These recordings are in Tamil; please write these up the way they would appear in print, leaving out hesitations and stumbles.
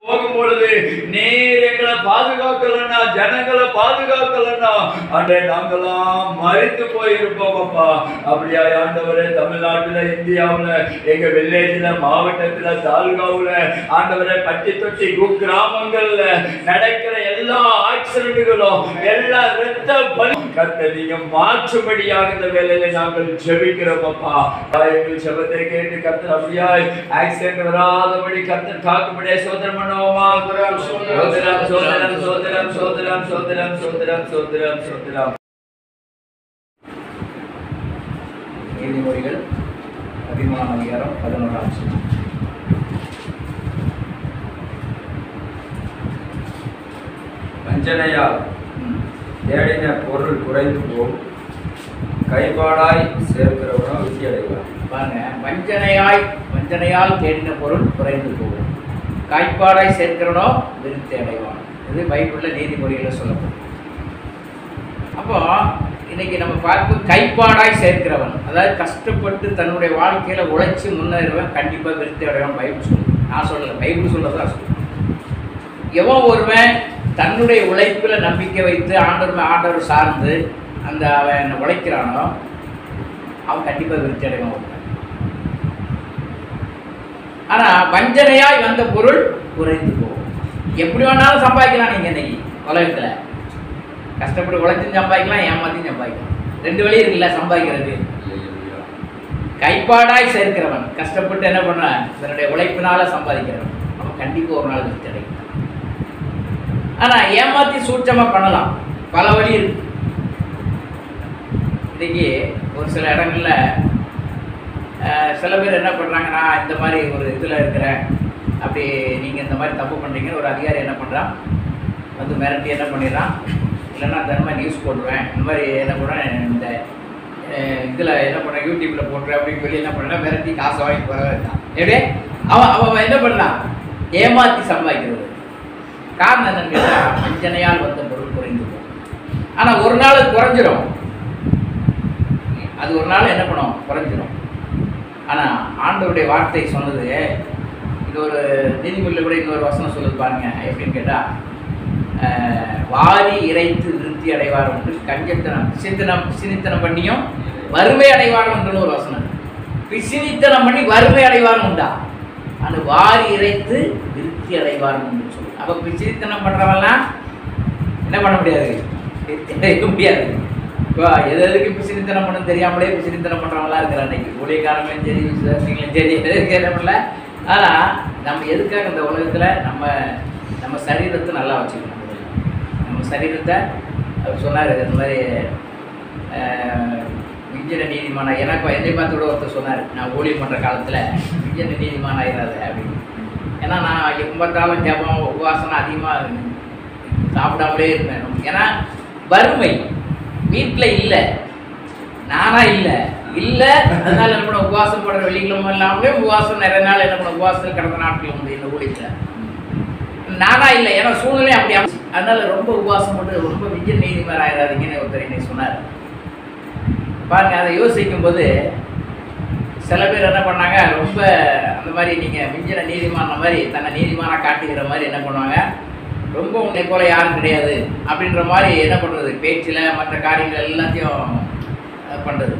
போகும்பொழுது நீர் எங்களை பாதுகாக்கலன்னா, ஜனங்களை பாதுகாக்கலன்னா அண்டே நாங்களாம் மறித்து போயிருப்போம் அப்பா. அப்படியா ஆண்டவரே, தமிழ்நாட்டுல, இந்தியாவுல, எங்க வில்லேஜ்ல, மாவட்டத்துல, தாலுகாவுல, ஆண்டவரே, பட்டி தொட்டி கிராமங்கள்ல நடக்கிற எல்லா ஆக்சிடென்ட்களும், எல்லா இரத்த பலி கர்த்தர் நீங்க மாற்றும்படியாக இந்த வேலையில நாங்கள் ஜெபிக்கிறோம் அப்பா. எங்கள் ஜெபத்தை கேட்டு கர்த்தர் அப்படியா ஆக்சிடென்ட் வராதபடி கர்த்தர் காக்கும்படியா சோதரம் பண்ணுவோமா. சோதரம் சோதரம் சோதரம் சோதரம் சோதரம் சோதரம் சோதரம் சோதரம். நீதிமொழிகள் 13ஆம் அதிகாரம் 11ஆம் வசனம். வஞ்சனையால் தேடின பொருள் குறைந்து போகும், கைப்பாடாய் சேர்க்கிறவனோ விருத்தி அடைவான். பாருங்க, வஞ்சனையால் தேடின பொருள் குறைந்து போகும், கைப்பாடாய் சேர்க்கிறவனோ விருத்தி அடைவான். இது பைபிளில் நீதிமொழிகளை சொல்லப்படும். அப்போ இன்னைக்கு நம்ம பார்க்கும் கைப்பாடாய் சேர்க்கிறவன், அதாவது கஷ்டப்பட்டு தன்னுடைய வாழ்க்கையில உழைச்சி முன்னேறுவன் கண்டிப்பாக விருத்தி அடைவான். பைபிள் சொல்லுது, நான் சொல்லலை, பைபிள் சொல்லதான் சொல்லுது. எவன் ஒருவன் தன்னுடைய உழைப்பில் நம்பிக்கை வைத்து ஆண்டவர் சார்ந்து அந்த அவன் உழைக்கிறானோ அவன் கண்டிப்பாக விருத்தி அடைவான். ஆனால் வஞ்சனையாய் வந்த பொருள் குறைந்து போகும். எப்படி வேணாலும் சம்பாதிக்கலாம். நீங்கள் இன்னைக்கு உலகத்தில் கஷ்டப்பட்டு உழைச்சும் சம்பாதிக்கலாம், ஏமாத்தையும் சம்பாதிக்கலாம். ரெண்டு வழி இருக்குல்ல சம்பாதிக்கிறது. கைப்பாடாய் சேர்க்கிறவன், கஷ்டப்பட்டு என்ன பண்ணுவான், தன்னுடைய உழைப்பினால சம்பாதிக்கிறவன், அவன் கண்டிப்பாக ஒரு நாள் விருத்தி அடைவான். ஆனால் ஏமாற்றி சூட்சமாக பண்ணலாம், பல வழி இருக்கு. இன்னைக்கு ஒரு சில இடங்கள்ல சில பேர் என்ன பண்ணுறாங்கன்னா, இந்த மாதிரி ஒரு இதில் இருக்கிறேன், அப்படி நீங்கள் இந்த மாதிரி தப்பு பண்ணுறீங்கன்னு ஒரு அதிகாரி என்ன பண்ணுறான், வந்து மிரட்டி என்ன பண்ணிடுறான், இல்லைன்னா அந்த மாதிரி நியூஸ் போடுவேன், இந்த மாதிரி என்ன பண்ணுறேன், இந்த இதில் என்ன பண்ணுறேன், யூடியூப்பில் போட்டுறேன் அப்படின்னு சொல்லி என்ன பண்ணுறேன், மிரட்டி காசு வாங்கி போக இருக்கான். எப்படியே அவன் என்ன பண்ணலாம், ஏமாற்றி சம்பாதிக்கிறது. காரணம் என்னன்னு கேட்டால், வஞ்சனையால் வந்த பொருள் குறைந்து போகும். ஆனால் ஒரு நாள் குறைஞ்சிடும், அது ஒரு நாள் என்ன பண்ணும், குறைஞ்சிடும். ஆனால் ஆண்டவருடைய வார்த்தை சொன்னது, இது ஒரு நீதிமொழியில் கூட இன்னொரு வசனம் சொல்லுது பாருங்க. எப்படின்னு கேட்டால், வாரி இறைத்து விருத்தி அடைவார் என்று, பிசினித்தனம் பண்ணியும் வறுமை அடைவார் என்று ஒரு வசனம். பிசினித்தனம் பண்ணி வறுமை அடைவார் உண்டா, அந்த வாரி இறைத்து விருத்தி அடைவார் என்று சொல்லு. அப்போ பிசினித்தனம் பண்ணுறவெல்லாம் என்ன பண்ண முடியாது, இருக்க முடியாது. இப்போ எதுக்கு பிசினித்தனம் பண்ண தெரியாமலே பிசினித்தனம் பண்ணுறவங்களாம் இருக்கிறான் அன்றைக்கி. ஊழியக்காரங்களும் சரி, விசுவாசிகளும் சரி, எதுக்கு என்ன பண்ணல. ஆனால் நம்ம எதுக்காக இந்த உலகத்தில் நம்ம சரீரத்தை நல்லா வச்சுக்கணும். நம்ம சரீரத்தை அவர் சொன்னார், இந்த மாதிரி விஞ்சன நீதிமான, எனக்கு என்னை பார்த்து கூட ஒருத்தர் சொன்னார், நான் ஊழியம் பண்ணுற காலத்தில் விஞ்சன நீதிமான ஆயிடாத அப்படின்னு. ஏன்னா நான் எப்போ பார்த்தாலும் ஜபம் உபவாசனம் அதிகமாக சாப்பிடாமலே இருப்பேன். ஏன்னா வறுமை வீட்டில் இல்லை, நானா இல்லை அதனால என்ன பண்ண, உபவாசம் போடுற வெள்ளிக்கிழமை இல்லாமலே உபவாசம் நிறைய நாள் என்ன பண்ண, உபவாசத்தில் கடந்த நாட்கள் உண்டு இந்த ஊழியத்தில். நானா இல்லை, ஏன்னா சூழ்நிலை அப்படி அமைச்சு, அதனால ரொம்ப உபவாசம் போட்டு ரொம்ப விஜய் நீதிமார் ஆயிடாதீங்கன்னு ஒருத்தர் என்னை சொன்னார். பாருங்க, அதை யோசிக்கும் போது சில பேர் என்ன பண்ணாங்க, ரொம்ப அந்த மாதிரி நீங்கள் விஞ்சின நீதிமான மாதிரி தன்னை நீதிமானாக காட்டுகிற மாதிரி என்ன பண்ணுவாங்க, ரொம்ப உன்னை போல யாரும் கிடையாது அப்படின்ற மாதிரி என்ன பண்ணுறது, பேச்சில் மற்ற காரியங்கள் எல்லாத்தையும் பண்ணுறது.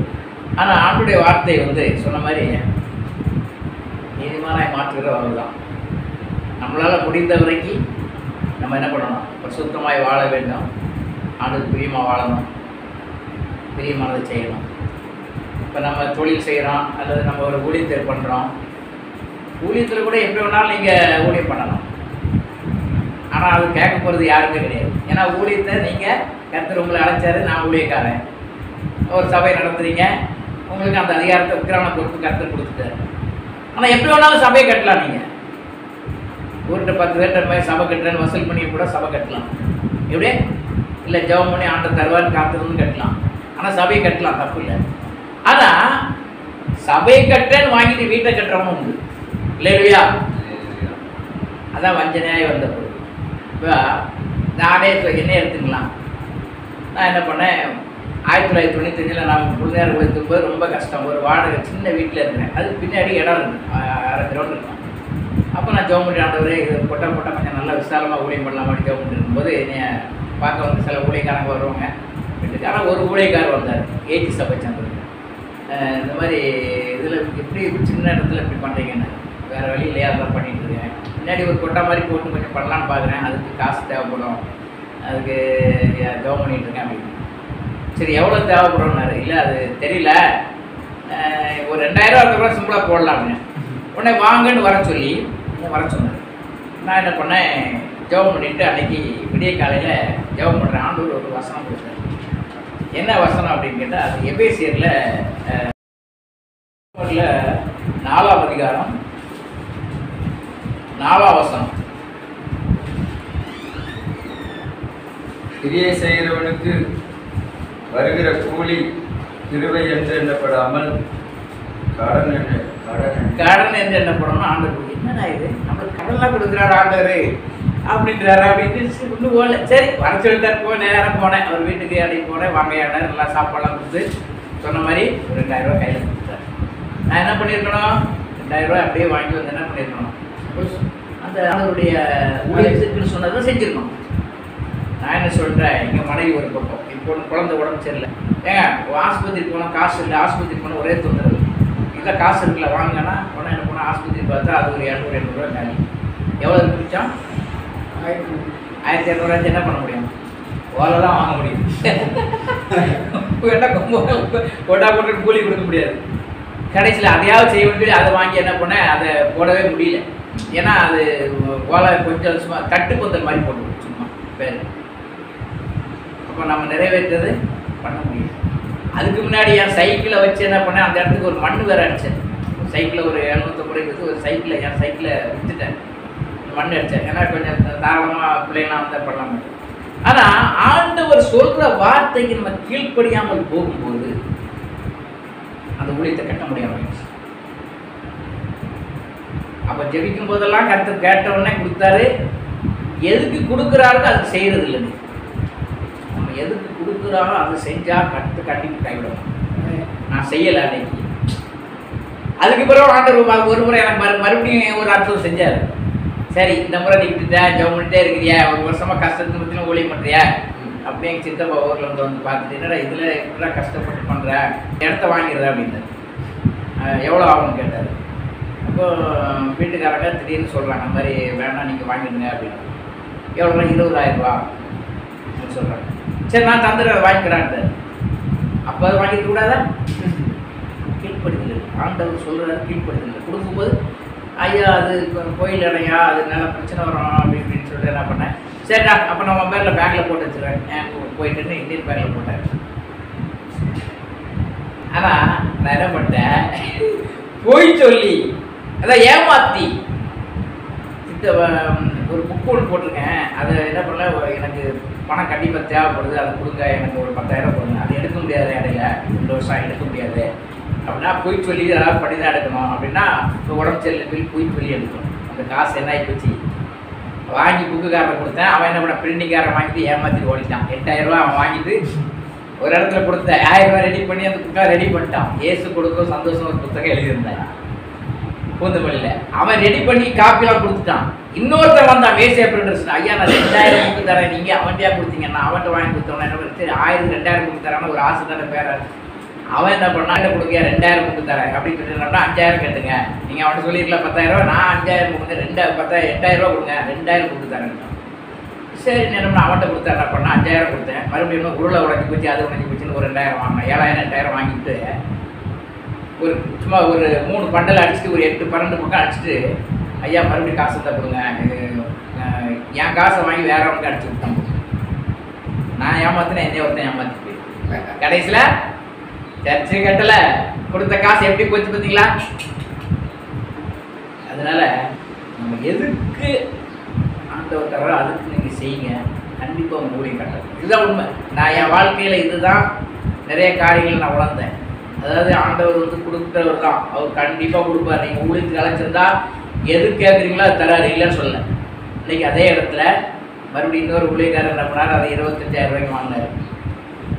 ஆனால் ஆண்டுடைய வார்த்தை வந்து சொன்ன மாதிரி நீதிமானாய் மாற்றுகிறவர் தான். நம்மளால் முடிந்த வரைக்கும் நம்ம என்ன பண்ணணும், சுத்தமாய் வாழ வேண்டும், ஆண்டுக்கு பிரியமாக வாழணும், பிரியமானதை செய்யணும். இப்போ நம்ம தொழில் செய்கிறோம் அல்லது நம்ம ஒரு ஊழியத்தை பண்ணுறோம், ஊழியத்தில் கூட எப்படி வேணாலும் நீங்கள் ஊழியம் பண்ணலாம். ஆனால் அது கேட்க போகிறது யாருமே கிடையாது. ஏன்னா ஊழியத்தை நீங்கள் கர்த்தர் உங்களை அழைச்சாரு, நான் ஊழியக்காரன், ஒரு சபை நடத்துகிறீங்க, உங்களுக்கு அந்த அதிகாரத்தை உக்கிரான பொறுப்பு கர்த்தர் கொடுத்துட்டாரு. ஆனால் எப்படி வேணாலும் சபையை கட்டலாம். நீங்கள் ஊர்கிட்ட 10 பேர்கிட்ட மாதிரி சபை கட்டுறேன்னு வசூல் பண்ணி கூட சபை கட்டலாம். எப்படியே இல்லை ஜெபம் பண்ணி ஆண்டை தருவான்னு காத்துருந்து கட்டலாம். ஆனால் சபையை கட்டலாம், தப்பு இல்லை. ஆனால் சபையை கட்டுறேன்னு வாங்கிட்டு வீட்டை கட்டுறவங்க உண்டு இல்லையா? அதான் வஞ்சனையாய் வந்த பொருள். இப்போ நானே என்ன எடுத்துக்கலாம், நான் என்ன பண்ணேன், 1995 நான் முழுநேரம் உழைத்தும்போது ரொம்ப கஷ்டம். ஒரு வாடகை சின்ன வீட்டில் இருக்கிறேன், அது பின்னாடி இடம் இருக்குது, 1/2 கிரவுண்ட் இருக்கும். அப்போ நான் ஜெபம் பண்ணி ஆண்டவரே இது போட்டால் கொஞ்சம் நல்லா விசாலமாக ஊழியம் பண்ணலாமான்னு ஜெபம் பண்ணி இருக்கும்போது என்னை பார்க்க வந்து சில ஊழியக்காரங்க வருவாங்க வீட்டுக்கு. ஆனால் ஒரு ஊழியக்காரர் வந்தார், ஏஜி சபை சேர்ந்தவர். இந்த மாதிரி இதில் எப்படி சின்ன இடத்துல இப்படி பண்ணுறீங்கன்னு, வேறு வழி இல்லையா அதெல்லாம் பண்ணிகிட்டு இருக்கேன். முன்னாடி ஒரு கொட்டை மாதிரி போட்டு கொஞ்சம் பண்ணலான்னு பார்க்குறேன், அதுக்கு காசு தேவைப்படும், அதுக்கு ஜெபம் பண்ணிகிட்டு இருக்கேன் அப்படின்னு. சரி எவ்வளோ தேவைப்படும்னாரு. இல்லை அது தெரியல, ஒரு 2000 ரூபா கூட சிம்பிளாக போடலாம் அப்படின்னு. உடனே வாங்கன்னு வர சொல்லி வர சொன்னார். நான் என்ன பண்ணேன், ஜெபம் பண்ணிவிட்டு அன்றைக்கி விடிய காலையில் ஜெபம் பண்ணுறேன். ஆண்டவர் ஒரு வசனம் கொடுத்தார். என்ன வசனம் அப்படின்னு கேட்டால், அது எபேசியரில் 4ஆம் அதிகாரம் 4ஆம் வசனம். கிரியை செய்கிறவனுக்கு வருகிற கூலி கிருபை என்று எண்ணப்படாமல் கடன் என்று எண்ணப்படணும். ஆண்டவர் என்னடா இது, நம்மளுக்கு கடன்லாம் கொடுக்குறாரு ஆண்டவர் அப்படின்றாரு அப்படின்னு இன்னும் போகல. சரி வர சொல்லிட்டார். நேரம் போனேன் அவர் வீட்டுக்கு, அன்றைக்கி போனேன். வாங்கையாடார், நல்லா சாப்பாடெல்லாம் கொடுத்து சொன்ன மாதிரி ஒரு 2000 ரூபா கையில் கொடுத்தாரு. நான் என்ன பண்ணியிருக்கணும், 2000 ரூபா அப்படியே வாங்கி வந்து என்ன பண்ணியிருக்கணும், அந்த அவருடைய ஊழியத்துக்குன்னு சொன்னதை செஞ்சுருக்கணும். நான் என்ன சொல்கிறேன், எங்கள் மனைவி ஒரு பக்கம், இப்போ குழந்தை உடம்பு சரியில்லை, ஏங்க ஆஸ்பத்திரிக்கு போனால் காசு இல்லை, ஆஸ்பத்திரிக்கு போனால் ஒரே தொந்தரவு இல்லை, காசு இருக்குல்ல வாங்கினா உடனே என்ன போனால் ஆஸ்பத்திரிக்கு பார்த்தா அது ஒரு 200 ரூபா காலி. எவ்வளோ பிடிச்சோம், 1200 என்ன பண்ண முடியும், ஓலை தான் வாங்க முடியும். என்ன கொட்டா போட்டு கூலி கொடுக்க முடியாது. கடைசியில் அதையாவது செய்ய வேண்டிய அதை வாங்கி என்ன பண்ணேன், அதை போடவே முடியல. ஏன்னா அது ஓலை கொஞ்சம் சும்மா தட்டு கொந்தல் மாதிரி போட்டு சும்மா பேர். அப்போ நம்ம நிறைவேற்றது பண்ண முடியும். அதுக்கு முன்னாடி என் சைக்கிளை வச்சு என்ன பண்ணேன், அந்த இடத்துக்கு ஒரு மண் வேற அடித்தேன். சைக்கிளில் ஒரு 750 கொடுத்து ஒரு சைக்கிளை என் சைக்கிளை விற்றுட்டேன், மண் அடித்தேன். ஏன்னா கொஞ்சம் தாராளமாக பிள்ளைங்களாம் வந்தால் பண்ணலாம். ஆனால் ஆண்டவர் சொல்கிற வார்த்தைக்கு நம்ம கீழ்ப்படியாமல் போகும்போது அந்த ஊழியத்தை கட்ட முடியாமல் போயிடுச்சு. அப்போ ஜெபிக்கும் போதெல்லாம் கருத்து கேட்ட உடனே கொடுத்தாரு. எதுக்கு கொடுக்குறாரோ அது செய்கிறது இல்லைன்னு. நம்ம எதுக்கு கொடுக்குறாரோ அது செஞ்சால் கண்டிப்பாக கைவிடணும். நான் செய்யலை அன்னைக்கு. அதுக்கு பிறகு ஆண்டவர் ஒரு முறை எனக்கு மறுபடியும் ஒரு அர்த்தம் செஞ்சார். சரி இந்த முறை நீ விட்டுட்ட, ஜெபம் பண்ணிட்டே இருக்கிறியா, ஒரு வருஷமாக கஷ்டத்தை பற்றின ஊழியம் பண்ணுறியா அப்படியே எங்கள் சித்தப்பா ஊரில் வந்து பார்த்துட்டு, என்னடா இதில் இப்படிலாம் கஷ்டப்பட்டு பண்ணுற, இடத்த வாங்கிடுறா அப்படின்னு. எவ்வளோ ஆகும்னு கேட்டார். அப்போது வீட்டுக்காரங்க திடீர்னு சொல்கிறாங்க, அந்த மாதிரி வேணாம் நீங்கள் வாங்கிடுங்க அப்படின்னு. எவ்வளோனா 20,000 ரூபா அப்படின்னு சொல்கிறாங்க. சரி நான் தந்துடுறேன் வாங்கிக்கிறான்ட்டு. அப்போ அதை வாங்கிக்க கூடாதா? கீழ்ப்படுத்தல். ஆண்டவர் சொல்கிறாரு கீழ்ப்படுத்தல். கொடுக்கும்போது ஐயா அது கோயில் இடையா, அது நல்ல பிரச்சனை வரும் அப்படின்னு சொல்லிட்டு என்ன பண்ணேன், சரிடா அப்போ நம்ம பேரில் பேங்கில் போட்டு வச்சுருவேன் போயிட்டுன்னு இந்தியன் பேங்கில் போட்டேன். ஆனால் நான் என்ன பண்ணிட்டேன், போய் சொல்லி அதான் ஏமாற்றி ஒரு புக் ஒன்று போட்டிருக்கேன். அதை என்ன பண்ணல, எனக்கு பணம் கண்டிப்பாக தேவைப்படுது, அதை கொடுங்க, எனக்கு ஒரு 10,000 கொடுங்க. அது எடுக்க முடியாது, இடையில 2 வருஷம் எடுக்க முடியாது அப்படின்னா போய் சொல்லி ஏதாவது பண்ணி தான் எடுக்கணும். அப்படின்னா இப்போ உடம்பு சரியில்லை போய் சொல்லி எடுக்கணும். அந்த காசு என்ன ஆகி போச்சு, வாங்கி புக்குக்காரரை கொடுத்தேன். அவன் என்ன பண்ண, பிரிண்டிங்காரரை வாங்கிட்டு ஏமாற்றிட்டு ஓடிட்டான். 8,000 ரூபா அவன் வாங்கிட்டு ஒரு இடத்துல கொடுத்த 1000 ரூபா ரெடி பண்ணி அந்த புக்காக ரெடி பண்ணிட்டான். ஏசு கொடுக்கும் சந்தோஷம் ஒரு புத்தகம் எழுதியிருந்தேன் பூந்தமல்லியில். அவன் ரெடி பண்ணி காப்பிலாம் கொடுத்துட்டான். இன்னொருத்தர் வந்தான் வேசியா பிரிண்டர்ஸ், ஐயா நான் 2000 புக்கு தரேன், நீங்கள் அவன்கிட்டயா கொடுத்தீங்கன்னா அவன்கிட்ட வாங்கி கொடுத்தவன என்ன பண்ணி 1000 2000 புக்கு தரான்னு ஒரு ஆசை தானே பேர. அவன் என்ன பண்ணான், கொடுக்க 2000 புக்கு தரேன் அப்படின்னு சொல்லிட்டு 5000 கேட்டுங்க, நீங்கள் அவன்கிட்ட சொல்லியிருக்கலாம் 10,000 ரூபா, நான் 5000 கொடுங்க 8,000 ரூபா கொடுங்க 2000 புக்கு தரேன். சரி என்ன அவன்கிட்ட கொடுத்தா என்ன பண்ணால் 5000 கொடுத்தேன். மறுபடியும் இன்னும் உருளை உடஞ்சி போச்சு, அது உடஞ்சி போச்சுன்னு ஒரு 2000 வாங்கினேன். 7,000 8,000 வாங்கிட்டு ஒரு சும்மா ஒரு 3 பண்டல் அடிச்சுட்டு ஒரு 8 12 பக்கம் அடிச்சுட்டு, ஐயா மறுபடியும் காசு தான் கொடுங்க, என் காசை வாங்கி வேறவனுக்கு அடிச்சு விட்டான். நான் ஏமாத்தினேன், என்னைய ஒருத்தன் ஏமாத்திட்டு கடைசியில் சர்ச்சு கட்டலை, கொடுத்த காசு எப்படி போச்சு பார்த்தீங்களா? அதனால நம்ம எதுக்கு ஆண்டவர் தர்றோ அதுக்கு நீங்கள் செய்யுங்க, கண்டிப்பாக உங்கள் ஊழியம் கட்டணும். இதுதான் உண்மை. நான் என் வாழ்க்கையில் இதுதான் நிறைய காரியங்கள் நான் உணர்ந்தேன். அதாவது ஆண்டவர் வந்து கொடுக்குறவர் தான், அவர் கண்டிப்பாக கொடுப்பார். நீங்கள் ஊழியத்துக்கு அழைச்சிருந்தா எது கேட்குறீங்களோ அது தராரு, இல்லைன்னு சொல்லலை. இன்றைக்கி அதே இடத்துல மறுபடியும் இன்னொரு ஊழியக்காரர் என்ன பண்ணார், அதை 25,000 ரூபாய்க்கு வாங்கினார்.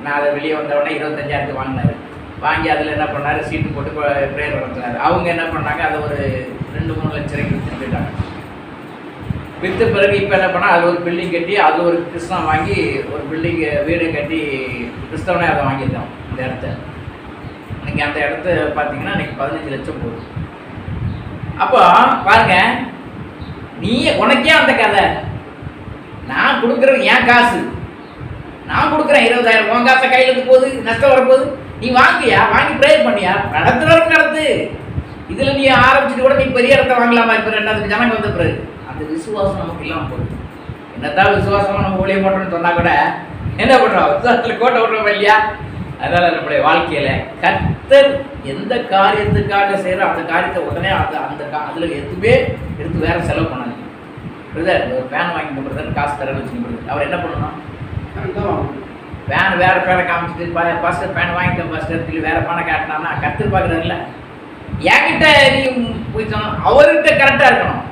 நான் அதை வெளியே வந்தவுடனே 25,000 வாங்கினார். வாங்கி அதில் என்ன பண்ணார், சீட்டு போட்டு ப்ரேயர் நடத்தினார். அவங்க என்ன பண்ணாங்க, அதை ஒரு 2-3 லட்சம் ரூபாய்க்கு விற்றுட்டு போயிட்டாங்க. விற்ற பிறகு இப்போ என்ன பண்ணால் அது ஒரு பில்டிங் கட்டி அது ஒரு கிறிஸ்தவன் வாங்கி ஒரு பில்டிங் வீடு கட்டி கிறிஸ்தவனே அதை வாங்கியிருக்கான் இந்த இடத்த. இன்னைக்கு அந்த இடத்த பார்த்தீங்கன்னா இன்னைக்கு 15 லட்சம் போகுது. அப்போ பாருங்க, நீ உனக்கே அந்த கதை, நான் கொடுக்குறது என் காசு, நான் கொடுக்குறேன் 20,000, உன் காசை கையில் இருந்து போகுது, நஷ்டம் வரப்போகுது, நீ வாங்கியா, வாங்கி ப்ரேயர் பண்ணியா, நடத்துறவருக்கு நடத்து. இதில் நீ ஆரம்பிச்சுட்டு கூட நீ பெரிய இடத்த வாங்கலாமா? இப்போ 2,000 ஜனங்க வந்த பிறகு அந்த விசுவாசம் நமக்கு இல்லாமல் போகுது. என்னத்தான் விசுவாசமாக நம்ம ஊழியம் போட்டோம்னு சொன்னால் கூட என்ன பண்ணுறோம்? விசுவாசத்தில் கோட்டை விடுறோம் இல்லையா? அதனால் நம்முடைய வாழ்க்கையில் கர்த்தர் எந்த காரியத்துக்காக செய்கிற அந்த காரியத்தை உடனே அதில் எதுவுமே எடுத்து வேறு செலவு பண்ணாங்க. பிரதர் ஒரு ஃபேன் வாங்கி கொடுக்குறதுன்னு காசு தரேன்னு வச்சுக்கணும். அவர் என்ன பண்ணணும்? ஃபேன் வேறு ஃபேனை காமிச்சிட்டு பாஸ்டர் ஃபேன் வாங்கிட்டேன் பாஸ்டர் சொல்லி வேறு ஃபேனை காட்டினான்னா கர்த்தர் பார்க்குறாருல்ல. என்கிட்ட நீ போய் அவர்கிட்ட கரெக்டாக இருக்கணும்,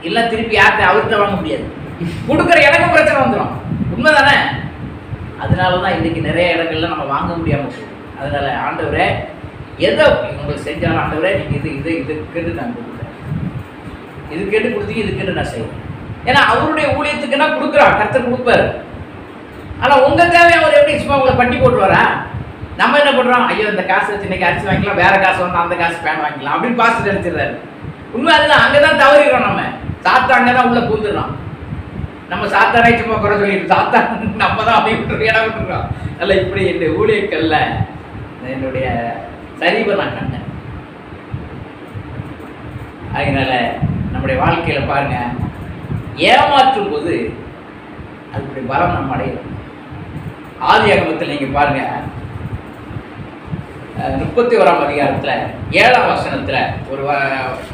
இல்லை திருப்பி யார்கிட்ட அவர்கிட்ட வாங்க முடியாது. கொடுக்குற எனக்கு பிரச்சனை வந்துடும். உண்மை தானே? அதனால தான் இன்றைக்கி நிறைய இடங்கள்ல நம்ம வாங்க முடியாமல் போகுது. அதனால் ஆண்டவரே எதை உங்களுக்கு செஞ்சாலும் ஆண்டவரே நீங்கள் இது கேட்டு நான் கொடுக்குறேன், இது கேட்டு கொடுத்தீங்க, இது கேட்டு நான் செய்வேன். ஏன்னா அவருடைய ஊழியத்துக்குன்னா கொடுக்குறான், கர்த்தர் கொடுப்பாரு. ஆனால் உங்கள் தேவை அவர் எப்படி சும்மா உங்களை பட்டி போட்டுவாரா? நம்ம என்ன பண்ணுறோம்? ஐயோ இந்த காசு வச்சு இன்னைக்கு அரிசி வாங்கிக்கலாம், வேறு காசு வந்து அந்த காசு ஃபேன் வாங்கிக்கலாம் அப்படின்னு பாஸ்ட் நினைச்சிடுறாரு. உண்மை அதுதான். அங்கே தான் தவறிடுறோம். நம்ம சாத்தா அங்கே தான் உள்ள பூந்துடுறோம். நம்ம சாத்தானை சும்மா குறை சொல்லிட்டு சாத்தா நம்ம தான் அப்படி விட்டுருக்கோம், இடம் விட்டுருக்கோம். அல்ல, இப்படி என்னுடைய ஊழியக்கல்ல என்னுடைய சரிவை நான் கண்டேன். அதனால நம்முடைய வாழ்க்கையில பாருங்க, ஏமாற்றும் போது அதுடைய பலம் நம்ம அடையும். ஆதியாகமத்தில் நீங்க பாருங்க 31ஆம் அதிகாரத்துல 7ஆம் வசனத்துல ஒரு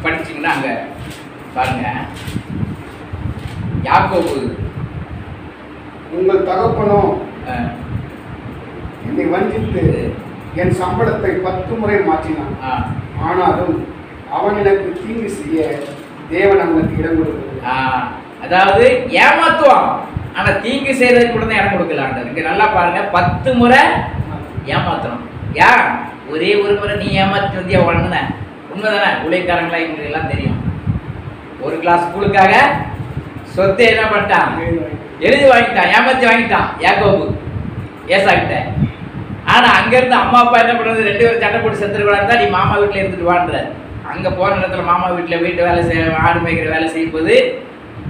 படிச்சீங்கன்னா அங்க பாருங்க, யாக்கோபு உங்கள் தகப்பனோ என்னை வஞ்சித்து என் சம்பளத்தை 10 முறை மாற்றினான், ஆனாலும் அவன் எனக்கு தீங்கு செய்ய தேவன் அவனுக்கு இடம் கொடுக்கிறார். அதாவது ஏமாத்துவான், ஆனா தீங்கு செய்யறதுக்கு கூட தான் இடம் கொடுக்கலான். இங்க நல்லா பாருங்க, 10 முறை ஏமாத்தணும். ஏன் ஒரே ஒரு முறை நீ ஏமாத்தி வந்தியா உடனே? உண்மைதானே? ஊழியக்காரங்களா இவங்களுக்கு எல்லாம் தெரியும். ஒரு கிளாஸ் ஸ்கூலுக்காக சொத்தை என்ன பண்ணிட்டான்? எழுதி வாங்கிட்டான், ஏமாத்தி வாங்கிட்டான் யாக்கோபு ஏசாக்கிட்ட. ஆனா அங்கிருந்து அம்மா அப்பா என்ன பண்றது? 2 பேரும் சண்டை போட்டு செத்துருக்கூடாது தான், நீ மாமா வீட்டுல இருந்துட்டு வாழ்ற. அங்க போன இடத்துல மாமா வீட்டுல வீட்டு வேலை ஆடு மேய்க்கிற வேலை செய்யும் போது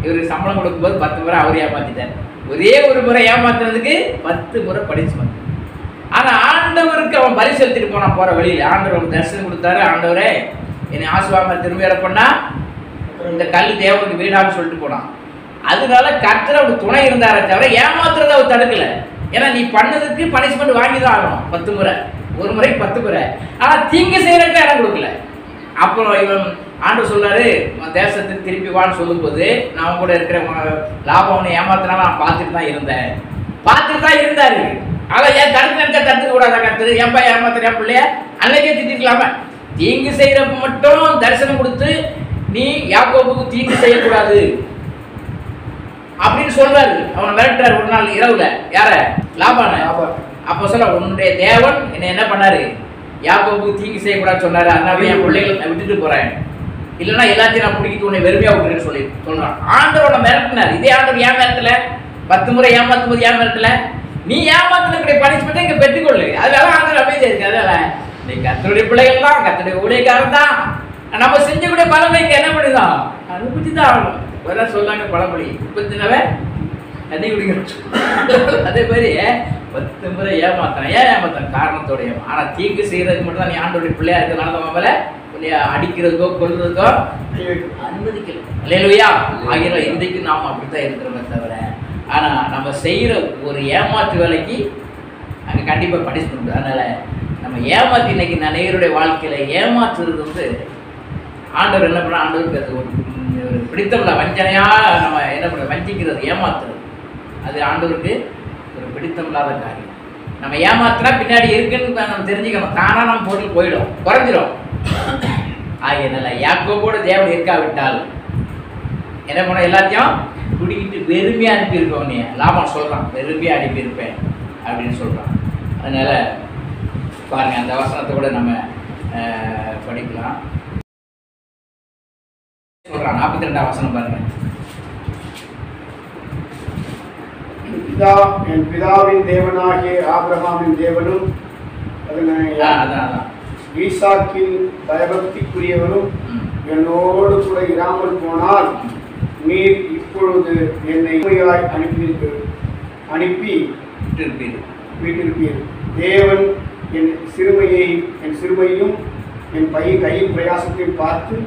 இவருக்கு சம்பளம் கொடுக்கும்போது 10 முறை அவர் ஏமாத்திட்டார். ஒரே ஒரு முறை ஏமாத்துறதுக்கு 10 முறை படிச்சு வந்து. ஆனா ஆண்டவருக்கு அவன் பலி செலுத்திட்டு போனான். போற வழியில ஆண்டவர் அவனுக்கு தரிசனம் கொடுத்தாரு. ஆண்டவரே என்னை ஆசுவாம திரும்ப இறப்பண்ணா இந்த கல் தேவனுக்கு வீடான்னு சொல்லிட்டு போனான். அதனால கர்த்தர் அவனுக்கு துணை இருந்தாரே தவிர ஏமாத்துறதை அவர் தடுக்கல. ஏன்னா நீ பண்ணதுக்கு பனிஷ்மெண்ட் வாங்கி தான் ஆகணும். 10 முறை, ஒரு முறைக்கு 10 முறை. ஆனா தீங்கு செய்யறதுக்கு இடம் கொடுக்கல. அப்புறம் இவன் ஆண்டவர் சொல்றாரு, தேசத்துக்கு திருப்பி வான்னு சொல்லும் போது, நான் கூட இருக்கிற லாபம் அவனை ஏமாத்தினாலும் நான் பார்த்துட்டு தான் இருந்தேன், பார்த்துட்டு தான் இருந்தாரு. ஆனா ஏன் தடுத்து நினைச்சா தடுத்துக்க கூடாதா? கருத்து ஏன்பா ஏமாத்துற என் பிள்ளைய அன்னைக்கே திட்டிக்கலாம. தீங்கு செய்யறப்ப மட்டும் தரிசனம் கொடுத்து நீ யாக்கோபுக்கு தீங்கு செய்யக்கூடாது அப்படின்னு சொல்றாரு. அவன் மிரட்டுறாரு ஒரு நாள் இரவுல. யார? லாபான. அப்போ சொல்ல, உன்னுடைய தேவன் என்ன என்ன பண்ணாரு? யாக்கோபுக்கு தீங்கு செய்யக்கூடாதுன்னு சொன்னாரு. அதனால என் பிள்ளைகளை நான் விட்டுட்டு போறேன், இல்லைன்னா எல்லாத்தையும் நான் பிடிக்கிட்டு உன்னை வெறுமையா விட்டுறேன்னு சொல்லி சொல்றான். ஆண்டவனை மிரட்டினார். இதே ஆண்டவர் ஏன் மிரட்டல? 10 முறை ஏமாத்தும் போது ஏன் மிரட்டல? நீ ஏமாத்தினுடைய பனிஷ்மெண்ட்டை இங்க பெற்றுக்கொள்ளு. அதனால ஆண்டவர் அமைதியா இருக்கு. அதனால நீ கர்த்தருடைய பிள்ளைகள் தான், கர்த்தருடைய ஊழியக்காரன் தான். நம்ம செஞ்சக்கூடிய பலனை இங்க என்ன பண்ணுதான்? அனுபவிச்சு தான் ஆகணும். ஒரு சொல்லாங்க பழமொழி, 30 தண்ணி குடிக்கணும். அதே மாதிரி 10 முறை ஏமாத்தான். ஏன் ஏமாத்தான்? காரணத்தோடைய. ஆனா தீங்கு செய்யறதுக்கு மட்டும் தான் நீ ஆண்டோடைய பிள்ளையா இருக்கிறதுனால மேல அடிக்கிறதுக்கோ கொல்றதுக்கோ அனுமதிக்கல. இல்லையா? ஆகிய இன்றைக்கு நாம் அப்படித்தான் இருக்கிறோமே தவிர, ஆனா நம்ம செய்யற ஒரு ஏமாற்று வேலைக்கு அங்க கண்டிப்பா பனிஷ்மெண்ட். அதனால நம்ம ஏமாத்தி இன்னைக்கு நிறையருடைய வாழ்க்கையில ஏமாற்றுறது ஆண்டவர் என்ன பண்ண? ஆண்டவருக்கு அது ஒரு பிடித்தமில்ல. வஞ்சனையா நம்ம என்ன பண்ண? வஞ்சிக்கிறது, ஏமாத்துறது, அது ஆண்டவருக்கு ஒரு பிடித்தமில்லாத காரியம். நம்ம ஏமாத்தினா பின்னாடி இருக்குன்னு நம்ம தெரிஞ்சுக்கணும். தானா நம்ம பொருள் போயிடும், குறைஞ்சிடும். ஆகியனால யாக்கோபோட தேவன் இருக்காவிட்டால் என்ன பண்ண? எல்லாத்தையும் குடிக்கிட்டு வெறுமையா அனுப்பியிருக்கோம். நீ லாபம் சொல்றான், வெறுமையா அனுப்பியிருப்பேன் அப்படின்னு சொல்றான். அதனால பாருங்க, அந்த வசனத்தை கூட நம்ம படிக்கலாம். சொல்றான் 42ஆம் வசனம் பாருங்க. என் பிதாவின் தேவனாகிய ஆபிரகாமின் தேவனும் ஈசாக்கின் பயபக்திக்குரியவரும் என்னோடு கூட இராமல் போனால் நீர் இப்பொழுது என்னை அனுப்பி விட்டிருப்பீர். தேவன் என் சிறுமையும் என் கையின் பிரயாசத்தை பார்த்து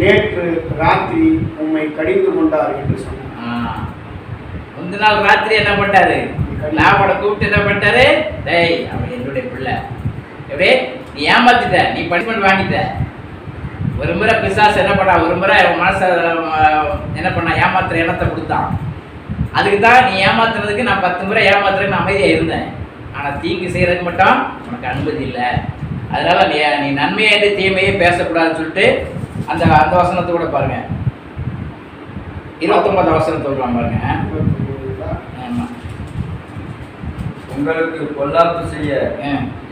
நேற்று ராத்திரி உம்மை கடிந்து கொண்டார் என்று சொன்னார். முந்த நாள் ராத்திரி என்ன பண்ணாரு? லாபட கூப்பிட்டு என்ன பண்ணிட்டாரு? டேய், அவன் என்னுடைய பிள்ளை, எப்படியே நீ ஏமாத்திட்ட, நீ பனிஷ்மெண்ட் வாங்கிட்ட. ஒரு முறை பிசாசு என்ன பண்ணா, ஒரு முறை அவன் மனசை என்ன பண்ணா, ஏமாத்துற எண்ணத்தை கொடுத்தான். அதுக்கு தான் நீ ஏமாத்துறதுக்கு நான் 10 முறை ஏமாத்துறதுக்கு நான் அமைதியாக இருந்தேன். ஆனால் தீங்கு செய்யறதுக்கு மட்டும் உனக்கு அனுமதி இல்லை. அதனால நீ நன்மையே தீமையே பேசக்கூடாதுன்னு சொல்லிட்டு அந்த அந்த வசனத்தை கூட பாருங்க, 29 வசனத்தை விடலாம் பாருங்க. உங்களுக்கு பொல்லாப்பு செய்ய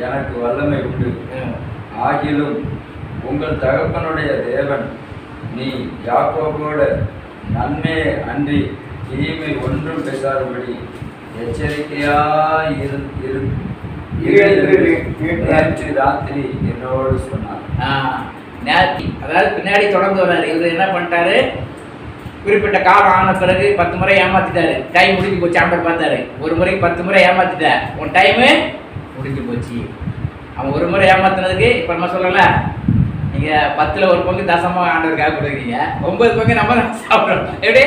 எனக்கு வல்லமை உண்டு, ஆகிலும் உங்கள் தகப்பனுடைய தேவன் நீ யாக்கோபோட நன்மையே அன்றி தீமை ஒன்றும் பேசாதபடி எச்சரிக்கையாய் நேற்று ராத்திரி என்னோடு சொன்னார். அதாவது பின்னாடி தொடர்ந்து வர்றாரு. இவர் என்ன பண்ணிட்டாரு? குறிப்பிட்ட காலம் ஆன பிறகு 10 முறை ஏமாத்திட்டாரு. டைம் முடிஞ்சு போச்சு. ஆண்டவர் பார்த்தாரு, ஒரு முறைக்கு 10 முறை ஏமாத்திட்ட, உன் டைமு முடிஞ்சு போச்சு. அவன் ஒரு முறை ஏமாத்தினதுக்கு இப்போ நம்ம சொல்லல, நீங்கள் 10ல் ஒரு பங்கு தசமாக ஆண்டவருக்காக கொடுக்குறீங்க, 9 பங்கு நம்ம சாப்பிட்றோம். எப்படி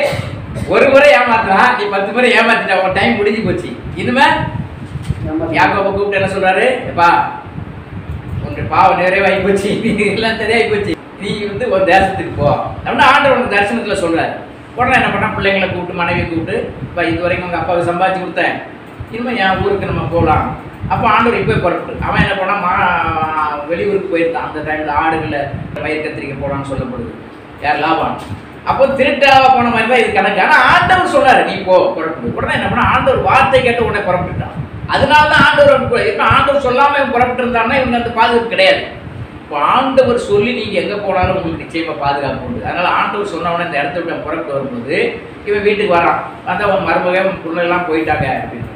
ஒரு முறை ஏமாத்துறான், நீ 10 முறை ஏமாத்திட்ட, உன் டைம் முடிஞ்சு போச்சு. இனிமே யாக்கோபை கூப்பிட்டு என்ன சொல்றாரு? எப்பா, உன்னுடைய பாவம் நிறைவாகி போச்சு, எல்லாம் சரியாகி போச்சு, நீ ஒரு தேசத்துக்கு போ அப்படின்னா ஆண்டவர் உனக்கு தரிசனத்தில் சொல்றாரு. உடனே என்ன பண்ணா, பிள்ளைங்களை கூப்பிட்டு மனைவியை கூப்பிட்டு, இப்போ இது வரைக்கும் உங்கள் அப்பாவுக்கு சம்பாதிச்சு கொடுத்தேன், இனிமேல் என் ஊருக்கு நம்ம போகலாம். அப்போ ஆண்டவர் இப்போ புறப்பட்டு அவன் என்ன பண்ணால் வெளியூருக்கு போயிருந்தான். அந்த டைமில் ஆடுகளை பயிர் கத்திரிக்க போகலான்னு சொல்லப்படுது. யார்? லாபான். அப்போ திருட்டாக போன மாதிரி தான் இது கணக்கு. ஆனால் ஆண்டவர் சொல்றாரு, நீ போ, புறப்பட்டு. உடனே என்ன பண்ணா, ஆண்டவர் வார்த்தை கேட்டு உடனே புறப்பட்டுட்டான். அதனால தான் ஆண்டவர் இப்போ ஆண்டவர் சொல்லாமல் இவன் புறப்பட்டு இருந்தாருன்னா இவங்க அந்த பாதுகாப்பு கிடையாது. இப்போ ஆண்டவர் சொல்லி நீங்கள் எங்கே போனாலும் உங்களுக்கு நிச்சயமாக பாதுகாப்பு உண்டு. அதனால் ஆண்டவர் சொன்னவொடனே இந்த இடத்த விட்டு புறப்பட்டு வரும்போது இவன் வீட்டுக்கு வரான். அதான் அவன் மருமகன் பிள்ளைலாம் போயிட்டாங்க அப்படின்னு.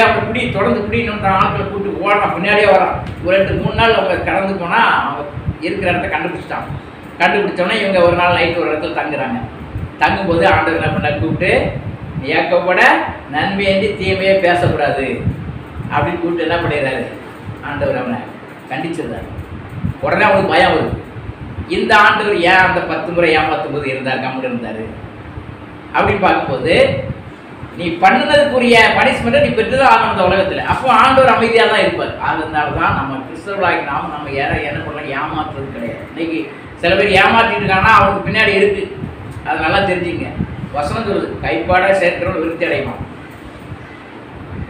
அவன் தொடர்ந்து இன்னும் ஆட்களை கூப்பிட்டு ஓடலாம், பின்னாடியே வரான். ஒரு 2-3 நாள் அவங்க கடந்து போனால் அவங்க இருக்கிற இடத்த கண்டுபிடிச்சிட்டான். கண்டுபிடிச்சோன்னா இவங்க ஒரு நாள் நைட்டு ஒரு இடத்துல தங்குறாங்க. தங்கும்போது ஆண்டவர் என்ன பண்ண, கூப்பிட்டு யாக்கோபோட நன்மையேந்தி தீமையே பேசக்கூடாது அப்படின்னு கூப்பிட்டு என்ன பண்ணிடுறாரு, ஆண்டவர் அவனை கண்டிச்சிருந்தார். உடனே அவனுக்கு பயம் வருது. இந்த ஆண்டவர் ஏன் அந்த 10 முறை ஏமாத்தும் போது இருந்தார், கம்முன்னு இருந்தார் அப்படின்னு பார்க்கும்போது, நீ பண்ணினதுக்குரிய பனிஷ்மெண்ட்டை நீ பெற்றுதான் ஆகணும் இந்த உலகத்தில். அப்போ ஆண்டவர் அமைதியாக தான் இருப்பார். அதனால தான் நம்ம கிறிஸ்தவர்களாகி நம்ம என்ன பண்ணலாம், ஏமாற்றுறது கிடையாது. இன்னைக்கு சில பேர் ஏமாற்றிட்டு இருக்காங்கன்னா அவனுக்கு பின்னாடி இருக்கு. அது நல்லா தெரிஞ்சுங்க. வசனம் சொல்லுது, கைப்பாட சேர்க்கிறவன் விருத்தி அடைவான்.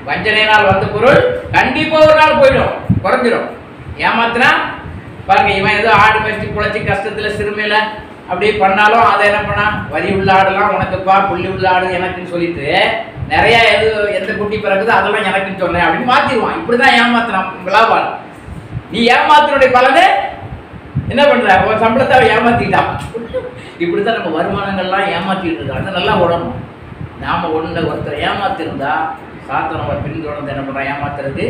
வஞ்சனையினால் வந்த பொருள் கண்டிப்பாக ஒரு நாள் போயிடும், குறைஞ்சிடும். ஏமாத்தினா பாருங்க, இவன் ஏதோ ஆடு மேய்ச்சி குழைச்சி கஷ்டத்தில் சிறுமையில் அப்படியே பண்ணாலும் அதை என்ன பண்ணா, வரி உள்ள ஆடுலாம் உனக்குப்பா, புள்ளி உள்ள ஆடு எனக்குன்னு சொல்லிட்டு நிறைய எந்த குட்டி பிறகுதோ அதெல்லாம் எனக்குன்னு சொன்னேன் அப்படின்னு மாற்றிடுவான். இப்படி தான் ஏமாத்தினான் விழாவாள். நீ ஏமாத்தினுடைய பலனே என்ன பண்ற, உன் சம்பளத்தை அவன் ஏமாத்திட்டான். இப்படித்தான் நம்ம வருமானங்கள்லாம் ஏமாத்திட்டு இருக்காங்க. நல்லா உடணும். நாம ஒருத்தரை ஏமாத்திருந்தா சாத்திரம் நம்ம பின்தொடர்ந்து என்ன பண்றோம், ஏமாத்துறது.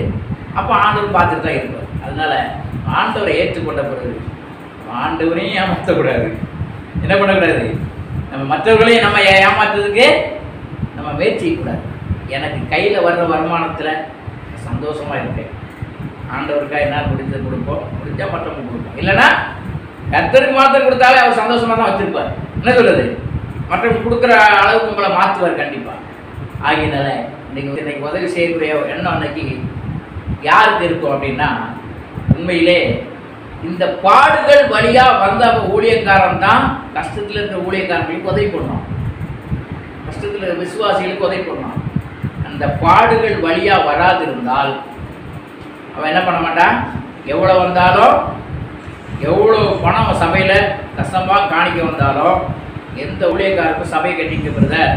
அப்போ ஆண்டவர் பார்த்துட்டு தான் இருப்பார். அதனால ஆண்டவரை ஏற்றுக்கொண்ட பிறகு ஆண்டவரையும் ஏமாற்றக்கூடாது, என்ன பண்ணக்கூடாது, நம்ம மற்றவர்களையும் நம்ம ஏமாத்துறதுக்கு நம்ம முயற்சிக்கூடாது. எனக்கு கையில் வர்ற வருமானத்தில் சந்தோஷமாக இருக்கேன், ஆண்டவருக்காக என்ன முடிஞ்சது கொடுப்போம், முடிஞ்சால் மற்றவங்க கொடுப்போம். இல்லைன்னா கர்த்தருக்கு மாத்திரம் கொடுத்தாலே அவர் சந்தோஷமாக தான் வச்சுருப்பார். என்ன சொல்கிறது, மற்றவங்க கொடுக்குற அளவுக்கு உங்களை மாற்றுவார் கண்டிப்பாக. ஆகியனால இன்னைக்கு உதவி செய்யக்கூடிய எண்ணம் அன்னைக்கு யாருக்கு இருக்கும் அப்படின்னா, உண்மையிலே இந்த பாடுகள் வழியாக வந்த ஊழியக்காரன் தான் கஷ்டத்தில் இருக்கிற ஊழியக்காரர்களுக்கு உதவி பண்ணணும், கஷ்டத்தில் இருக்கிற விசுவாசிகளுக்கு உதவி பண்ணணும். அந்த பாடுகள் வழியாக வராது இருந்தால் அவன் என்ன பண்ண மாட்டான். எவ்வளோ வந்தாலும், எவ்வளோ பணம் சபையில் கஷ்டமாக காணிக்க வந்தாலும், எந்த ஊழியக்காரருக்கும் சபையை கட்டிக்க பிரதர்,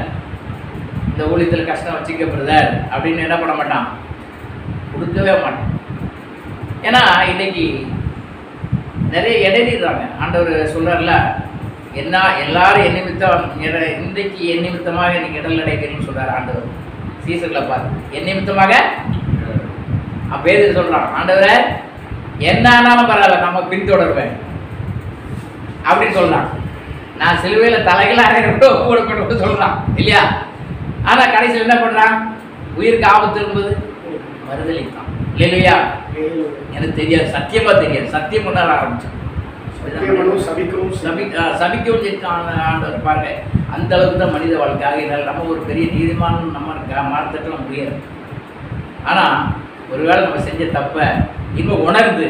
இந்த ஊழியத்தில் கஷ்டம் வச்சுக்க பிரதர் அப்படின்னு என்ன பண்ண மாட்டான், கொடுக்கவே மாட்டான். ஏன்னா இன்னைக்கு நிறைய இடையிறாங்க. ஆண்டவர் சொல்கிறார்ல, என்ன எல்லாரும் என் நிமித்தம் இன்றைக்கு என் நிமித்தமாக இன்னைக்கு இடல் அடைக்கிறீங்கன்னு சொல்றாரு ஆண்டவர். சீசர்களை பார்த்து என் நிமித்தமாக பேதர் சொல்றான், ஆண்டவரே என்ன ஆனாலும் பரவாயில்ல நம்ம பின்தொடர்வேன் அப்படின்னு சொல்றான். நான் சிலுவையில் தலைகளாக கூட சொல்றான் இல்லையா? ஆனா கடைசியில் என்ன பண்றான்? உயிருக்கு ஆபத்து என்பது மறுதளித்தான் இல்லையா? எனக்கு தெரியாது, சத்தியமா தெரியாது. சத்தியம் பண்ண ஆரம்பிச்சான், சபிக்கவும் ஆண்டவர் பாருங்க. அந்த அளவுக்கு தான் மனித வாழ்க்கை. ஆகினால் நம்ம ஒரு பெரிய நீதிமான் நம்ம மாற்றலாம் முடியாது. ஆனா ஒருவேளை நம்ம செஞ்ச தப்பை இன்னும் உணர்ந்து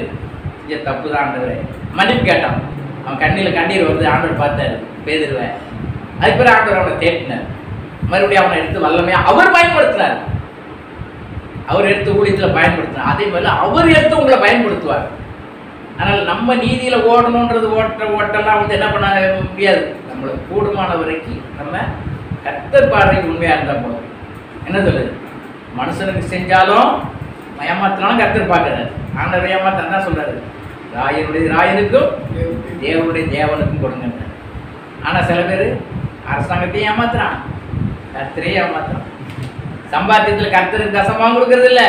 செஞ்ச தப்பு தான் ஆண்டவரே மன்னிப்பு கேட்டான். அவன் கண்ணில் கண்ணீர் வருது, ஆண்டவர் பார்த்தாரு பேதுருவேன். அதுக்கு பிறகு ஆண்டவர் அவனை தேட்டினார். மறுபடியும் அவனை எடுத்து வல்லமையா அவர் பயன்படுத்தினார். அவர் எடுத்து ஊழியத்தில் பயன்படுத்தினார். அதே மாதிரி அவர் எடுத்து உங்களை பயன்படுத்துவார். ஆனால் நம்ம நீதியில் ஓடணுன்றது ஓட்டெல்லாம் வந்து என்ன பண்ண முடியாது. நம்மளை கூடுமான வரைக்கும் நம்ம கர்த்தர் பார்வைக்கு உண்மையாக இருந்தால் போதும். என்ன சொல்லுது? மனுஷனுக்கு செஞ்சாலும் ஏமாத்தினாலும் கர்த்தர் பார்க்குறாரு. ஆண்டவர் ஏமாத்தான் தான் சொல்கிறாரு, ராயனுடைய ராயனுக்கும் தேவனுடைய தேவனுக்கும் கொடுங்க. ஆனால் சில பேர் அரசாங்கத்தையும் ஏமாத்துறான், கர்த்தரையும் ஏமாத்துறான். சம்பாத்தியத்தில் கர்த்தருக்கு தசமாக கொடுக்கறது இல்லை,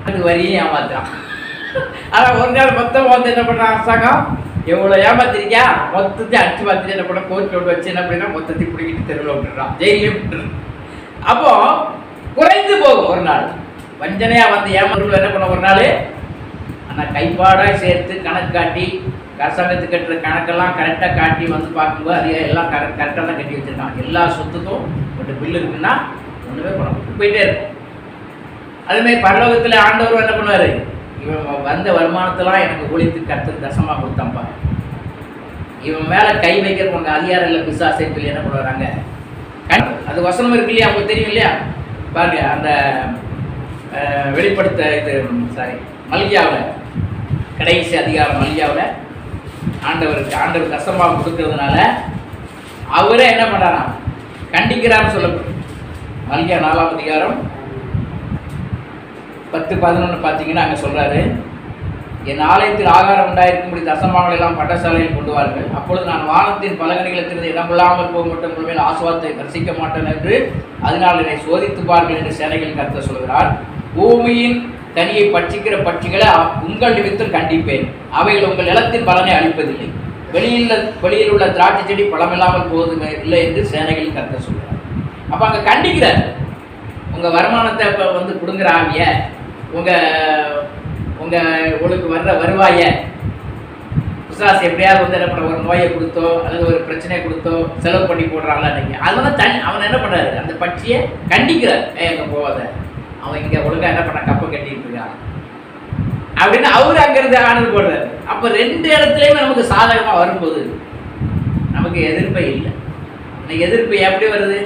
அது வரியும் ஏமாத்துறான். ஆனால் ஒரு நாள் மொத்தம் வந்து என்ன பண்ணுறான் அரசாங்கம், எவ்வளோ ஏமாத்திருக்கியா மொத்தத்தை அடிச்சு பார்த்துட்டு என்ன பண்ண கோர்ட் வச்சு என்ன அப்படின்னா மொத்தத்தை பிடிக்கிட்டு தெருவில் விட்டுறான், ஜெயிலே விட்டுறான். அப்போ குறைந்து போகும் ஒரு நாள். வஞ்சனையாக வந்து ஏமாறுகள் என்ன பண்ண ஒரு நாள். ஆனால் கைப்பாடாக சேர்த்து கணக்கு காட்டி அரசாங்கத்துக்கு கட்டுற கணக்கெல்லாம் கரெக்டாக காட்டி வந்து பார்க்கும்போது அது எல்லாம் கரெக்டாக தான் கட்டி வச்சுருக்கான். எல்லா சொத்துக்கும் ஒரு பில்லு இருக்குன்னா ஒன்றுமே பண்ண போயிட்டே இருக்கும். அதுமாதிரி பரலோகத்தில் ஆண்டவர் என்ன பண்ணுவார், இவன் வந்த வருமானத்தெல்லாம் எனக்கு ஒழித்து கர்த்தர் தசமாக கொடுத்தான்ப்பா. இவன் மேலே கை வைக்கிறவங்க அதிகாரம் இல்லை பிசாசை சொல்லி என்ன பண்ணுவாங்க. அது வசனம் இருக்கு இல்லையா, அவங்களுக்கு தெரியும் இல்லையா? பாருங்க அந்த வெளிப்படுத்த இது மல்கியாவில் கடைசி அதிகாரம் மல்கியாவில் ஆண்டவர் கஷ்டமாக கொடுக்கறதுனால அவரே என்ன பண்ணுறாராம், கண்டிக்கிறான்னு சொல்லப்படும். மல்கியா 4ஆம் அதிகாரம் 10-11 பார்த்தீங்கன்னா அங்கே சொல்கிறாரு, என் ஆலயத்தில் ஆகாரம் உண்டாயிருக்கும்படி தசமாவளை எல்லாம் பட்டசாலையில் கொண்டு வாருங்கள். அப்பொழுது நான் வானத்தின் பலகணிகளுக்கு இடமில்லாமல் போக மட்டும் மேல் ஆசுவாதத்தை தரிசிக்க மாட்டேன் என்று அதனால் என்னை சோதித்து பாருங்கள் என்று சேனைகள் கர்த்தர் சொல்கிறார். பூமியின் கனியை பட்சிக்கிற பட்சிகளை உங்கள் நிமித்தம் கண்டிப்பேன், அவைகள் உங்கள் நிலத்தின் பலனை அளிப்பதில்லை. வெளியில் உள்ள திராட்சை செடி பழமில்லாமல் போவதுமே இல்லை என்று சேனைகள் கர்த்தர் சொல்கிறார். அப்போ அங்கே கண்டிக்கிறார். உங்கள் வருமானத்தை இப்போ வந்து கொடுங்குற ஆவிய, உங்களுக்கு வர்ற வருவாய பிசாசு எப்படியாவது வந்து என்ன பண்ண ஒரு நோயை கொடுத்தோ அல்லது ஒரு பிரச்சனையை கொடுத்தோ செலவு பண்ணி போடுறாங்களா நீங்கள், அதெல்லாம் அவன் என்ன பண்ணுறாரு, அந்த பட்சியை கண்டிக்கிறார். எங்கே போகாத, அவன் இங்கே ஒழுங்காக என்ன பண்ண கப்பை கட்டிட்டு இருக்கான் அப்படின்னு அவரு அங்கிருந்து ஆனது போடுறாரு. அப்போ 2 இடத்துலையுமே நமக்கு சாதகமாக வரும்போது நமக்கு எதிர்ப்பே இல்லை. இன்னைக்கு எதிர்ப்பு எப்படி வருது,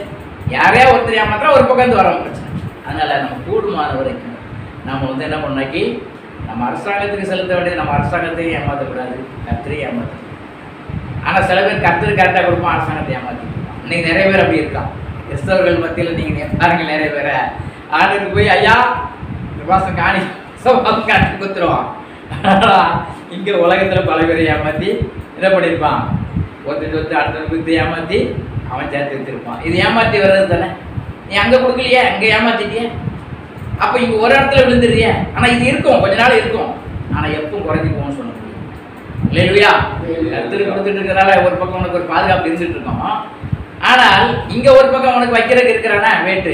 யாரையா ஒருத்தர் ஏமாத்திரம் ஒரு பக்கம் வர பிரச்சனை. அதனால் நம்ம கூடுமான வரைக்கும் நம்ம வந்து என்ன பண்ணாக்கி நம்ம அரசாங்கத்துக்கு செலுத்த வேண்டியது, நம்ம அரசாங்கத்தையும் ஏமாற்றக்கூடாது, கர்த்தரையும் ஏமாற்றக்கூடாது. ஆனால் சில பேர் கர்த்தர் கரெக்டாக கொடுப்போம், அரசாங்கத்தை ஏமாற்றிருப்பான். இன்னைக்கு நிறைய பேர் அப்படி இருக்கான். கிறிஸ்தவர்கள் மத்தியில் நீங்கள் பாருங்கள், நிறைய பேரை ஆளுக்கு போய் ஐயா இந்த மாதம் காணி குத்துருவான். இங்கே உலகத்தில் பல பேரை ஏமாற்றி என்ன பண்ணியிருப்பான், ஒருத்தர் அடுத்த குத்து ஏமாற்றி அவன் சேர்த்து வச்சிருப்பான். இது ஏமாற்றி வர்றது தானே. நீ அங்கே கொடுக்கலையே, அங்கே ஏமாத்திட்டியே, அப்போ இங்கே ஒரு இடத்துல விழுந்துடுறிய. ஆனால் இது இருக்கும், கொஞ்ச நாள் இருக்கும், ஆனால் எப்பவும் குறைஞ்சி போகும்னு சொல்ல முடியும் இல்லையா? கருத்து கொடுத்துட்டு இருக்கிறனால ஒரு பக்கம் உனக்கு ஒரு பாதுகாப்பு இருந்துட்டு இருக்கோம். ஆனால் இங்கே ஒரு பக்கம் உனக்கு வைக்கிறதுக்கு இருக்கிறானா வேட்டு,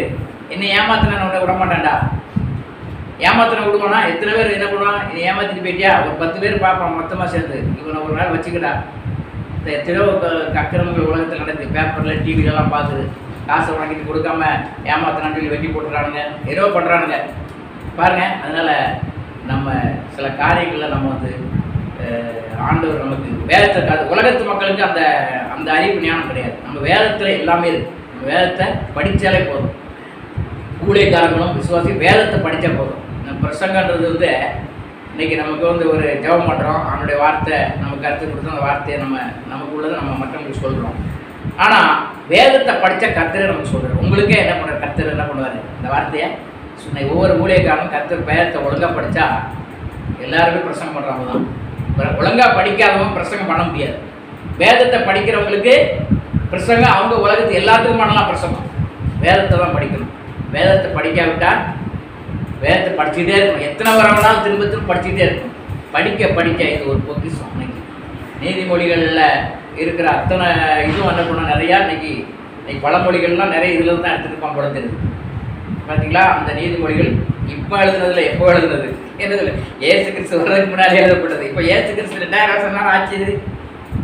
என்னை ஏமாத்தின உன்னை விட மாட்டான்டா. ஏமாத்தின விடுவானா? எத்தனை பேர் என்ன பண்ணுவான், நீ ஏமாத்திட்டு போயிட்டியா, ஒரு 10 பேர் பார்ப்பான் மொத்தமாக சேர்ந்து, இவனை ஒரு நாள் வச்சுக்கிட்டா. இந்த எத்தனையோ அக்கிரமங்கள் உலகத்தில் நடக்குது, பேப்பரில் டிவிலெலாம் பார்க்குது. காசை வாங்கிட்டு கொடுக்காம ஏமாத்தினான்னு சொல்லி வெட்டி போட்டுறானுங்க, ஏதோ பண்ணுறானுங்க பாருங்கள். அதனால் நம்ம சில காரியங்களில் நம்ம வந்து ஆண்டவர் நமக்கு வேதத்தை, அது உலகத்து மக்களுக்கு அந்த அந்த அறிவு ஞானம் கிடையாது. நம்ம வேதத்தில் எல்லாமே இருக்குது. நம்ம வேதத்தை படித்தாலே போதும். ஊழியக்காரங்களும் விசுவாசி வேதத்தை படித்தா போதும். நம்ம பிரசங்கன்றது வந்து இன்றைக்கி நமக்கு வந்து ஒரு ஜெபம் பண்ணுறோம், அவனுடைய வார்த்தை நமக்கு கருத்து கொடுத்து அந்த வார்த்தையை நமக்கு உள்ளதை நம்ம மற்றவங்களுக்கு சொல்கிறோம். ஆனால் வேதத்தை படித்த கர்த்தரை நமக்கு சொல்கிறார். உங்களுக்கே என்ன பண்ணுற கர்த்தர் என்ன பண்ணுவார், இந்த வார்த்தையை ஒவ்வொரு ஊழியக்காரனும் கர்த்தர் வேதத்தை ஒழுங்காக படித்தா எல்லாருமே பிரசங்கம் பண்ணுறவங்க தான். ஒழுங்காக படிக்காதவங்க பிரசங்கம் பண்ண முடியாது. வேதத்தை படிக்கிறவங்களுக்கு பிரசங்கம் அவங்க உலகத்து எல்லாத்துக்கும் பண்ணலாம் பிரசங்கம். வேதத்தை தான் படிக்கணும். வேதத்தை படிக்காவிட்டால் வேதத்தை படிச்சுட்டே இருக்கணும். எத்தனை வரவனாலும் திரும்ப திரும்ப படிச்சுட்டே இருக்கணும். படிக்க படிக்க இது ஒரு பொக்கிஷம். இன்னைக்கு நீதிமொழிகளில் இருக்கிற அத்தனை இதுவும் என்ன பண்ண நிறையா இன்னைக்கு பழமொழிகள்லாம் நிறைய இதில் தான் எடுத்துகிட்டு படுத்துருது. பார்த்தீங்களா? அந்த நீதிமொழிகள் இப்போ எழுதுனதுல எப்போ எழுதுனது என்னதில்லை, ஏசு கிறிஸ்து வர்றதுக்கு முன்னாடி எழுதப்பட்டது. இப்போ ஏசு கிறிஸ்து 2000 வருஷம் ஆச்சு.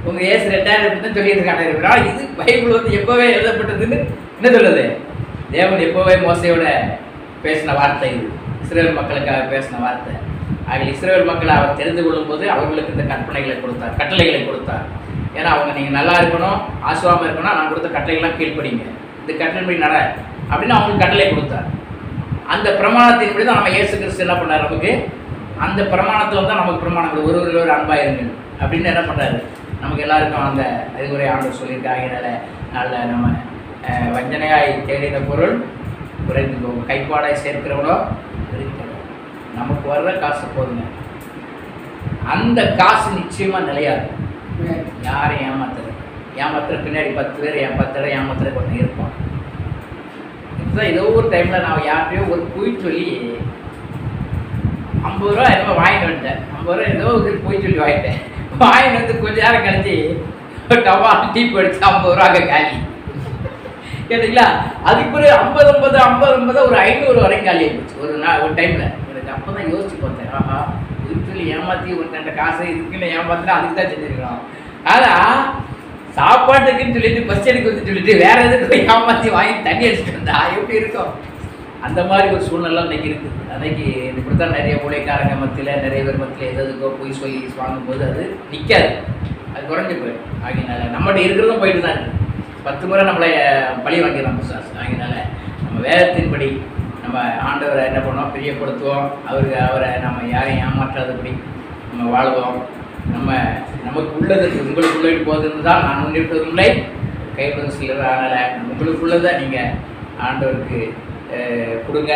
உங்கள் ஏசு 2000 தான் சொல்லிட்டு இருக்காங்க. இது பைபிள் வந்து எப்போவே எழுதப்பட்டதுன்னு என்ன சொல்லுது? தேவன் எப்போவே மோசையோட பேசின வார்த்தை இது. இஸ்ரேல் மக்களுக்காக பேசின வார்த்தை. ஆக இஸ்ரேல் மக்களை அவர் தெரிந்து கொள்ளும் போது அவர்களுக்கு இந்த கற்பனைகளை கொடுத்தார், கட்டளைகளை கொடுத்தார். ஏன்னா அவங்க நீங்கள் நல்லா இருக்கணும், ஆசுவாமல் இருக்கணும், நான் கொடுத்த கட்டளைகள்லாம் கீழ்ப்படிங்க, இந்த கட்டளை நட அப்படின்னு அவங்களுக்கு கட்டளை கொடுத்தார். அந்த பிரமாணத்தின்படி தான் நம்ம இயேசு கிறிஸ்து என்ன பண்ணார்? நமக்கு அந்த பிரமாணத்தில் தான் நமக்கு பிரமாணங்கள் ஒரு அன்பாயிருங்கள் அப்படின்னு என்ன பண்ணுறாரு? நமக்கு எல்லாருக்கும் அந்த அறிவுரை ஆண்டு சொல்லியிருக்காங்க. நல்ல நம்ம வஞ்சனையாய் தேடின பொருள் குறைந்து போகும், கைப்பாடாய் சேர்க்கிறவங்களோ நமக்கு வர்ற காசு போதுங்க. அந்த காசு நிச்சயமாக நிலையாது. யாரையும் ஏமாத்துற பின்னாடி 10 பேர் 10 இடம் ஏமாத்துறதுக்கு ஒன்று இருப்பான். இதுதான் ஏதோ ஒரு டைமில் நான் யார்கிட்டையோ ஒரு பொய் சொல்லி 50 ரூபா என்னமோ வாங்கிட்டு வந்துட்டேன். 50 ரூபா ஏதோ ஒரு பொய் சொல்லி வாங்கிட்டேன். வாங்கிட்டு வந்து கொஞ்ச நேரம் கழிச்சு டவா டீ படிச்சு 50 ரூபா காலி கேட்டீங்களா? அதுக்கு ஒரு 50 ஒரு 500 வரைக்கும் காலி ஆகிடுச்சு ஒரு டைமில். எனக்கு அப்போ தான் யோசிச்சு பார்த்தேன், ஆஹா இதுக்கு சொல்லி ஏமாற்றி ஒரு 2 காசை இதுக்குன்னு ஏமாத்தினா அதுக்கு தான் செஞ்சுருக்கணும். ஆனால் சாப்பாட்டுக்குன்னு சொல்லிட்டு பஸ் எடுக்க வந்து சொல்லிட்டு வேற எதுக்கு ஏமாற்றி வாங்கி தண்ணி அடிச்சுட்டு வந்தா எப்படி இருக்கும்? அந்த மாதிரி ஒரு சூழ்நிலை இன்னைக்கு இருக்குது. அன்னைக்கு இப்படி தான் நிறைய ஊழியக்காரங்க மத்தியில் நிறைய பேர் மத்தியில் எதுக்கோ போய் சொல்லி வாங்கும்போது அது நிற்காது, அது குறைஞ்சி போயிடும். ஆகினால நம்மகிட்ட இருக்கிறதும் போயிட்டு தான் இருக்குது. 10 முறை நம்மளை பழி வாங்கிடலாம் பிசாசு. ஆகினால நம்ம வேதத்தின்படி நம்ம ஆண்டவரை என்ன பண்ணோம்? பிரியப்படுத்துவோம். அவரை நம்ம யாரையும் ஏமாற்றாதபடி நம்ம வாழ்வோம். நமக்கு உள்ளது உங்களுக்கு உள்ளே போகுதுன்னு தான் நான் முன்னிட்டதில்லை கைவிடுவது சிலர். அதனால் உங்களுக்குள்ளதை நீங்கள் ஆண்டவருக்கு கொடுங்க.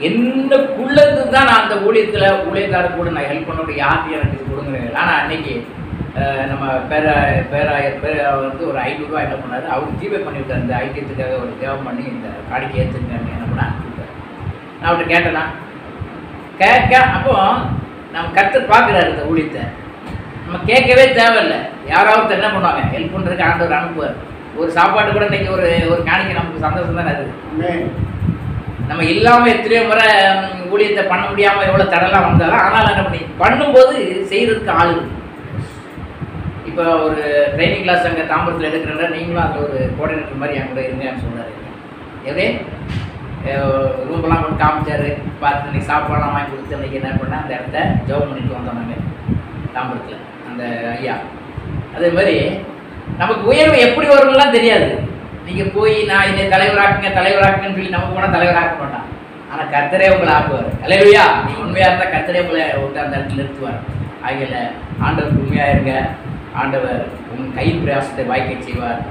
என்னக்குள்ளது தான் நான் அந்த ஊழியக்காரர் கூட நான் ஹெல்ப் பண்ண யார்கிட்டையும் எனக்கு இது கொடுங்க. ஆனால் அன்னைக்கு நம்ம பேராயர் வந்து ஒரு 500 ரூபா என்ன பண்ணார்? அவர் ஜிபே பண்ணிவிட்டார். இந்த ஐக்கியத்துக்காக ஒரு தேவை பண்ணி இந்த காடிக்கு ஏற்றுங்க என்ன பண்ண அனுப்பிவிட்டார். நான் அவர்கிட்ட கேட்டேன்னா அப்போ நம்ம கர்த்தர் பார்க்குறாரு இந்த ஊழியத்தை. நம்ம கேட்கவே தேவையில்லை. யாராவது என்ன பண்ணுவாங்க? ஹெல்ப் பண்ணுறதுக்கு ஆண்டவர் அனுப்புவார். ஒரு சாப்பாடு கூட இன்றைக்கி ஒரு காணிக்க நமக்கு சந்தோஷம் தானே. அது நம்ம இல்லாமல் எத்தனையோ முறை ஊழியத்தை பண்ண முடியாமல் எவ்வளோ தடலாம் வந்தாலும் ஆனால் என்ன பண்ணி பண்ணும்போது செய்கிறதுக்கு ஆளுங்க. இப்போ ஒரு ட்ரைனிங் கிளாஸ் அங்கே தாம்பரத்தில் எடுக்கிறேன்னா நீங்களும் அதில் ஒரு கோஆர்டினேட்டர் மாதிரி என் கூட இருங்கன்னு சொன்னார். எதே ரூம்பெல்லாம் கொண்டு காமிச்சார். பார்த்து இன்றைக்கி சாப்பாடெல்லாம் வாங்கி கொடுத்து இன்றைக்கி என்ன பண்ணேன்? அந்த இடத்த ஜெபம் பண்ணிட்டு வந்தோம் நாங்கள் தாம்பரத்தில் அந்த ஐயா. அதே மாதிரி நமக்கு உயர்வு எப்படி வரும்லாம் தெரியாது. நீங்கள் போய் நான் என்னை தலைவராக்குன்னு சொல்லி நம்ம போனால் தலைவராக்க மாட்டான். ஆனால் கர்த்தரே உங்களை ஆக்குவார். தலைவரியா நீங்கள் உண்மையாக இருந்தால் கர்த்தரே உங்களை விட்டு அந்த இடத்துல நிறுத்துவார். ஆகையில் ஆண்டவருக்கு உண்மையாக இருங்க. ஆண்டவர் உங்கள் கை பிரயாசத்தை வாய்க்க செய்வார்.